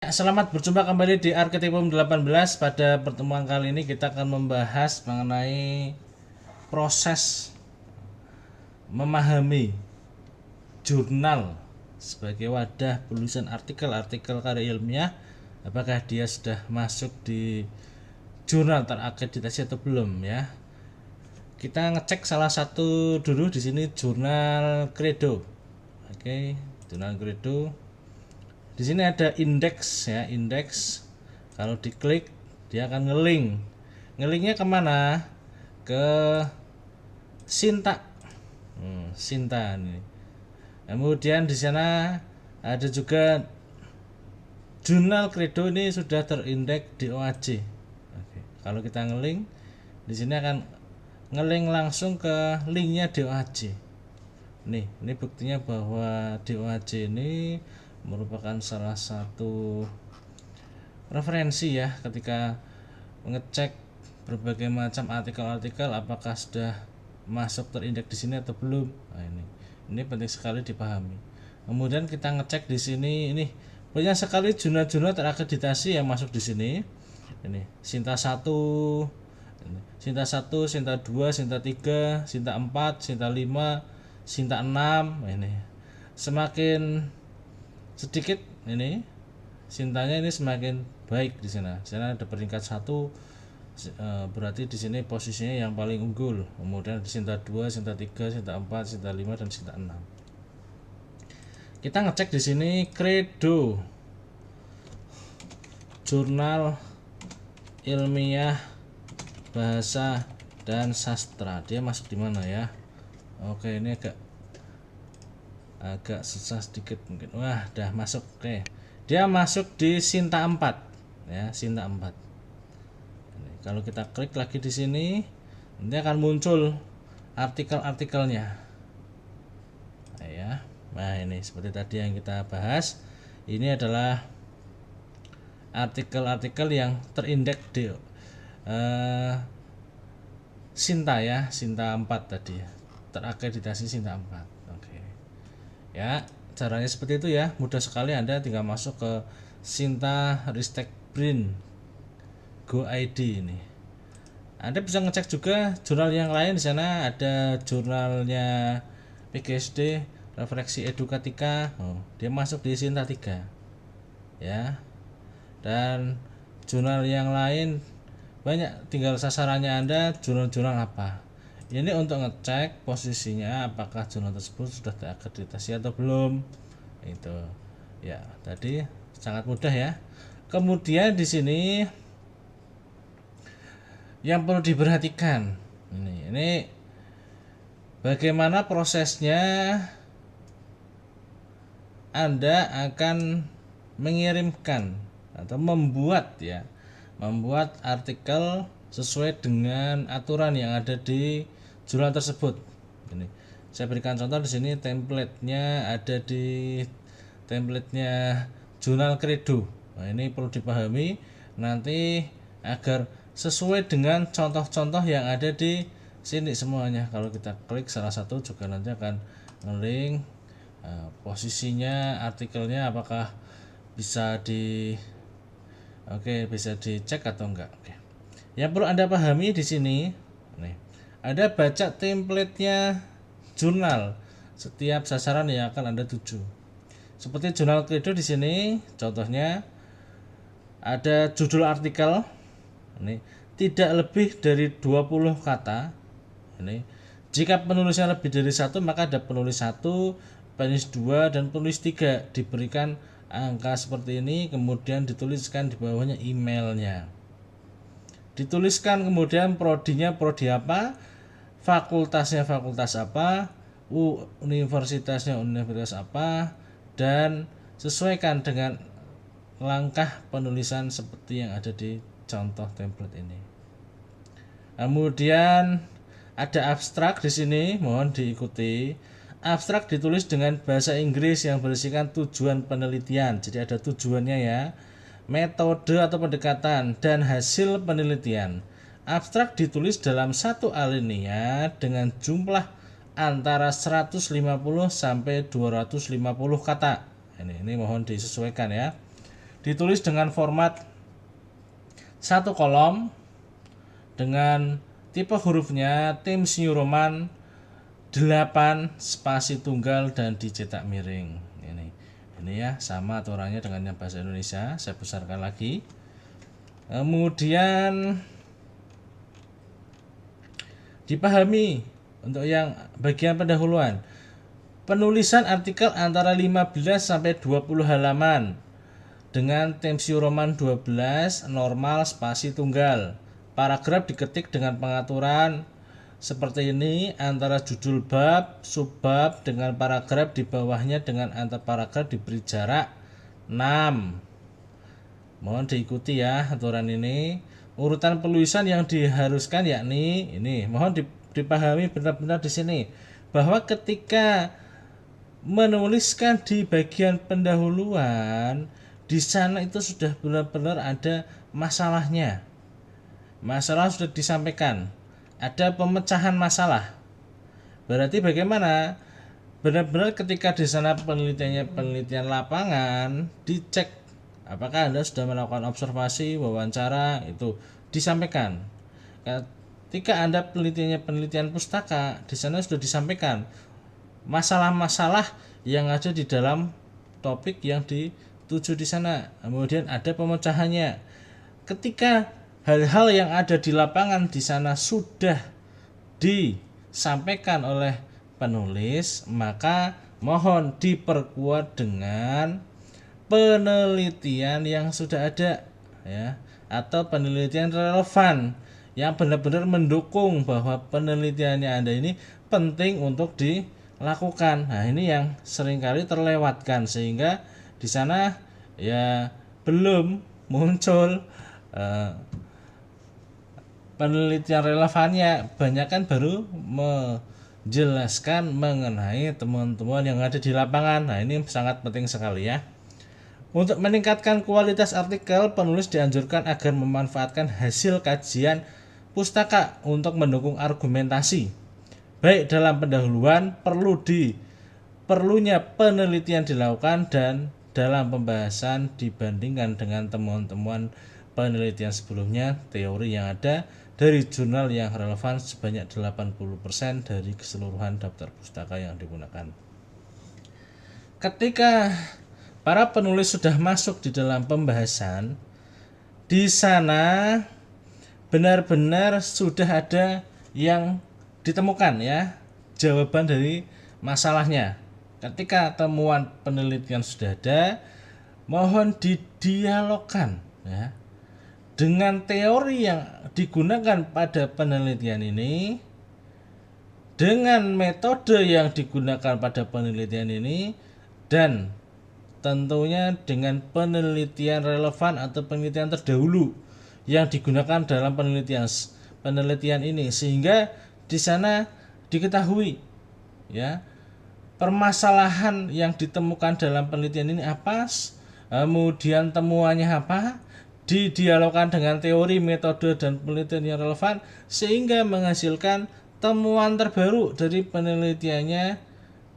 Selamat berjumpa kembali di Arketipum 18. Pada pertemuan kali ini kita akan membahas mengenai proses memahami jurnal sebagai wadah penulisan artikel-artikel karya ilmiah. Apakah dia sudah masuk di jurnal terakreditasi atau belum ya? Kita ngecek salah satu dulu di sini, jurnal Credo. Oke, jurnal Credo. Di sini ada indeks ya, indeks. Kalau diklik dia akan ngelink. Ngelinknya kemana? Ke Sinta. Sinta ini. Kemudian di sana ada juga jurnal Credo ini sudah terindeks di OAJ. Oke. Kalau kita ngelink, di sini akan ngelink langsung ke linknya di OAJ. Ini buktinya bahwa DOAJ ini merupakan salah satu referensi ya ketika mengecek berbagai macam artikel-artikel apakah sudah masuk terindeks di sini atau belum. Nah, ini penting sekali dipahami. Kemudian kita ngecek di sini, ini banyak sekali jurnal-jurnal terakreditasi yang masuk di sini. Ini Sinta 1, Sinta 1, Sinta 2, Sinta 3, Sinta 4, Sinta 5, Sinta 6. Ini semakin sedikit ini Sintanya ini semakin baik di sana. Di sana ada peringkat 1, berarti di sini posisinya yang paling unggul. Kemudian di Sinta 2, Sinta 3, Sinta 4, Sinta 5 dan Sinta 6. Kita ngecek di sini Credo, jurnal ilmiah bahasa dan sastra. Dia masuk di mana ya? Oke, ini agak susah sedikit mungkin. Wah, dah masuk. Oke. Dia masuk di Sinta 4 ya, Sinta 4. Ini, kalau kita klik lagi di sini, nanti akan muncul artikel-artikelnya. Nah, ya. Nah, ini seperti tadi yang kita bahas. Ini adalah artikel-artikel yang terindeks di Sinta ya, Sinta 4 tadi. Terakreditasi Sinta 4. Oke. Ya, caranya seperti itu ya, mudah sekali. Anda tinggal masuk ke Sinta Ristek Print Go ID ini. Anda bisa ngecek juga jurnal yang lain. Di sana ada jurnalnya PGSD Refleksi Edukatika. Dia masuk di Sinta 3. Ya. Dan jurnal yang lain banyak, tinggal sasarannya Anda jurnal-jurnal apa. Ini untuk ngecek posisinya apakah jurnal tersebut sudah terakreditasi atau belum. Itu ya, tadi sangat mudah ya. Kemudian di sini yang perlu diperhatikan, ini bagaimana prosesnya Anda akan mengirimkan atau membuat artikel sesuai dengan aturan yang ada di jurnal tersebut. Ini saya berikan contoh di sini, template-nya ada di template-nya jurnal Credo. Nah, ini perlu dipahami nanti agar sesuai dengan contoh-contoh yang ada di sini semuanya. Kalau kita klik salah satu juga nanti akan nge-link posisinya artikelnya apakah bisa bisa dicek atau enggak. Oke. Yang perlu Anda pahami di sini, ada baca template-nya jurnal setiap sasaran yang akan Anda tuju. Seperti jurnal Credo di sini, contohnya ada judul artikel, ini tidak lebih dari 20 kata. Ini jika penulisnya lebih dari 1, maka ada penulis 1, penulis 2, dan penulis 3. Diberikan angka seperti ini, kemudian dituliskan di bawahnya emailnya. Dituliskan kemudian prodinya prodi apa, fakultasnya fakultas apa, universitasnya universitas apa, dan sesuaikan dengan langkah penulisan seperti yang ada di contoh template ini. Kemudian ada abstrak di sini, mohon diikuti. Abstrak ditulis dengan bahasa Inggris yang berisikan tujuan penelitian. Jadi ada tujuannya ya, metode atau pendekatan, dan hasil penelitian. Abstrak ditulis dalam satu alinea dengan jumlah antara 150 sampai 250 kata. Ini mohon disesuaikan ya. ditulis dengan format satu kolom dengan tipe hurufnya Times New Roman 8 spasi tunggal dan dicetak miring. Ini ya, sama aturannya dengan yang bahasa Indonesia. Saya besarkan lagi. Kemudian dipahami untuk yang bagian pendahuluan. Penulisan artikel antara 15 sampai 20 halaman dengan Times New Roman 12 normal spasi tunggal. Paragraf diketik dengan pengaturan seperti ini, antara judul bab, subbab dengan paragraf di bawahnya dengan antar paragraf diberi jarak 6. Mohon diikuti ya aturan ini. Urutan penulisan yang diharuskan yakni ini. Mohon dipahami benar-benar di sini bahwa ketika menuliskan di bagian pendahuluan, di sana itu sudah benar-benar ada masalahnya. Masalah sudah disampaikan. Ada pemecahan masalah. Berarti bagaimana? Benar-benar ketika di sana penelitian lapangan, dicek apakah Anda sudah melakukan observasi, wawancara, itu disampaikan. Ketika Anda penelitian pustaka, di sana sudah disampaikan masalah-masalah yang ada di dalam topik yang dituju di sana. Kemudian ada pemecahannya. Ketika hal-hal yang ada di lapangan di sana sudah disampaikan oleh penulis, maka mohon diperkuat dengan penelitian yang sudah ada ya, atau penelitian relevan yang benar-benar mendukung bahwa penelitiannya Anda ini penting untuk dilakukan. Nah, ini yang seringkali terlewatkan sehingga di sana ya belum muncul penelitian relevannya, banyak kan baru menjelaskan mengenai temuan-temuan yang ada di lapangan. Nah, ini sangat penting sekali ya. Untuk meningkatkan kualitas artikel, penulis dianjurkan agar memanfaatkan hasil kajian pustaka untuk mendukung argumentasi. Baik dalam pendahuluan, perlunya penelitian dilakukan dan dalam pembahasan dibandingkan dengan temuan-temuan penelitian sebelumnya, teori yang ada dari jurnal yang relevan sebanyak 80% dari keseluruhan daftar pustaka yang digunakan. Ketika para penulis sudah masuk di dalam pembahasan, di sana benar-benar sudah ada yang ditemukan ya, jawaban dari masalahnya. Ketika temuan penelitian sudah ada, mohon didialogkan ya dengan teori yang digunakan pada penelitian ini, dengan metode yang digunakan pada penelitian ini, dan tentunya dengan penelitian relevan atau penelitian terdahulu yang digunakan dalam penelitian ini, sehingga di sana diketahui ya permasalahan yang ditemukan dalam penelitian ini apa, kemudian temuannya apa, didialogkan dengan teori, metode, dan penelitian yang relevan sehingga menghasilkan temuan terbaru dari penelitiannya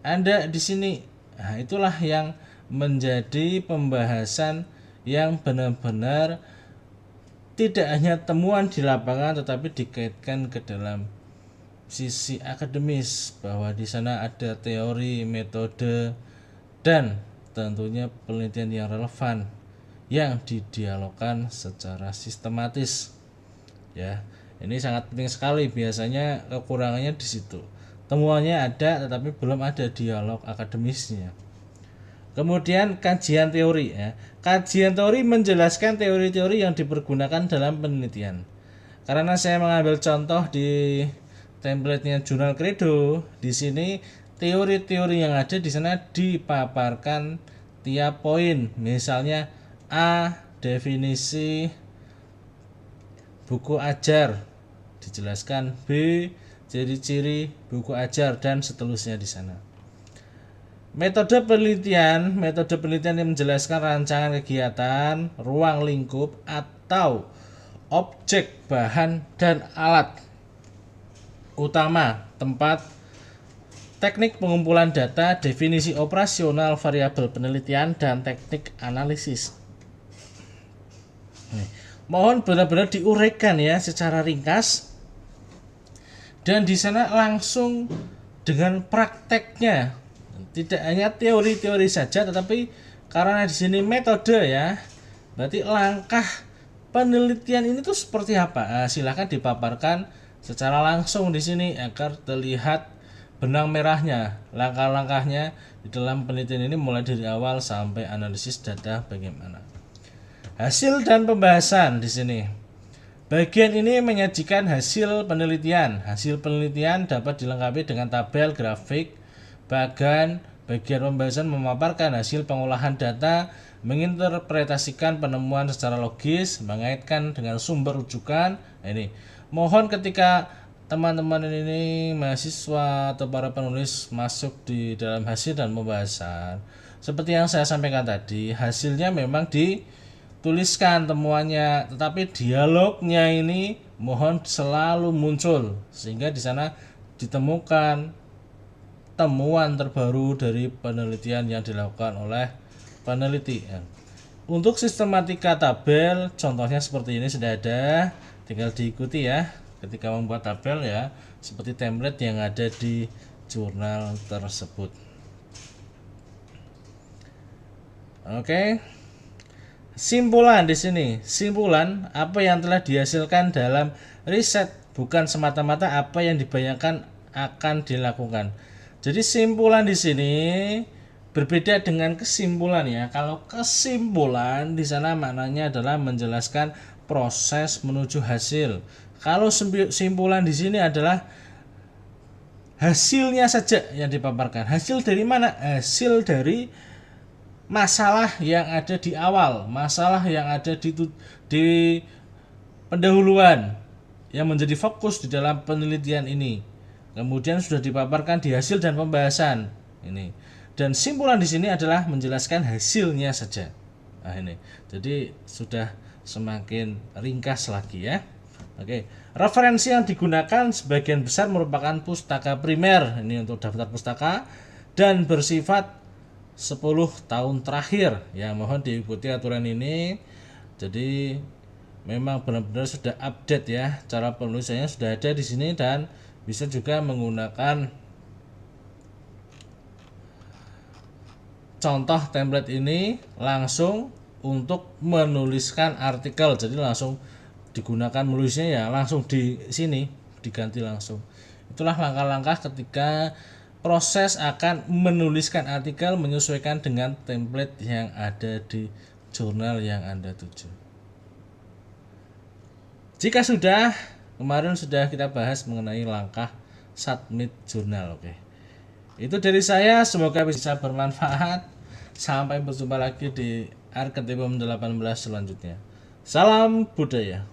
Anda di sini. Nah, itulah yang menjadi pembahasan yang benar-benar tidak hanya temuan di lapangan tetapi dikaitkan ke dalam sisi akademis, bahwa di sana ada teori, metode, dan tentunya penelitian yang relevan yang didialogkan secara sistematis. Ya, ini sangat penting sekali. Biasanya kekurangannya di situ. Temuannya ada tetapi belum ada dialog akademisnya. Kemudian kajian teori ya. Kajian teori menjelaskan teori-teori yang dipergunakan dalam penelitian. Karena saya mengambil contoh di template-nya Jurnal Credo, di sini teori-teori yang ada di sana dipaparkan tiap poin. Misalnya A, definisi buku ajar dijelaskan, B, ciri-ciri buku ajar, dan seterusnya di sana. Metode penelitian yang menjelaskan rancangan kegiatan, ruang lingkup atau objek, bahan, dan alat utama, tempat, teknik pengumpulan data, definisi operasional variabel penelitian, dan teknik analisis. Mohon benar-benar diuraikan ya secara ringkas, dan di sana langsung dengan prakteknya, tidak hanya teori-teori saja, tetapi karena di sini metode ya, berarti langkah penelitian ini tuh seperti apa. Silahkan dipaparkan secara langsung di sini agar terlihat benang merahnya, langkah-langkahnya di dalam penelitian ini mulai dari awal sampai analisis data bagaimana. Hasil dan pembahasan di sini. Bagian ini menyajikan hasil penelitian. Hasil penelitian dapat dilengkapi dengan tabel, grafik, bagian pembahasan memaparkan hasil pengolahan data, menginterpretasikan penemuan secara logis, mengaitkan dengan sumber rujukan. Ini mohon ketika teman-teman ini mahasiswa atau para penulis masuk di dalam hasil dan pembahasan, seperti yang saya sampaikan tadi, hasilnya memang dituliskan temuannya, tetapi dialognya ini mohon selalu muncul sehingga di sana ditemukan temuan terbaru dari penelitian yang dilakukan oleh peneliti. Untuk sistematika tabel, contohnya seperti ini sudah ada, tinggal diikuti ya ketika membuat tabel ya, seperti template yang ada di jurnal tersebut. Oke. Simpulan di sini, simpulan apa yang telah dihasilkan dalam riset, bukan semata-mata apa yang dibayangkan akan dilakukan. Jadi simpulan di sini berbeda dengan kesimpulan ya. Kalau kesimpulan di sana maknanya adalah menjelaskan proses menuju hasil. Kalau simpulan di sini adalah hasilnya saja yang dipaparkan. Hasil dari mana? Hasil dari masalah yang ada di awal, masalah yang ada di pendahuluan yang menjadi fokus di dalam penelitian ini. Kemudian sudah dipaparkan di hasil dan pembahasan ini. Dan simpulan di sini adalah menjelaskan hasilnya saja. Nah ini, jadi sudah semakin ringkas lagi ya. Oke, referensi yang digunakan sebagian besar merupakan pustaka primer, ini untuk daftar pustaka, dan bersifat 10 tahun terakhir ya. Mohon diikuti aturan ini. Jadi memang benar-benar sudah update ya, cara penulisannya sudah ada di sini, dan bisa juga menggunakan contoh template ini langsung untuk menuliskan artikel. Jadi langsung digunakan menulisnya ya langsung di sini, diganti langsung. Itulah langkah-langkah ketika proses akan menuliskan artikel menyesuaikan dengan template yang ada di jurnal yang Anda tuju. Jika sudah, kemarin sudah kita bahas mengenai langkah submit jurnal. Oke. Itu dari saya, semoga bisa bermanfaat. Sampai berjumpa lagi di Archetypum 18 selanjutnya. Salam budaya.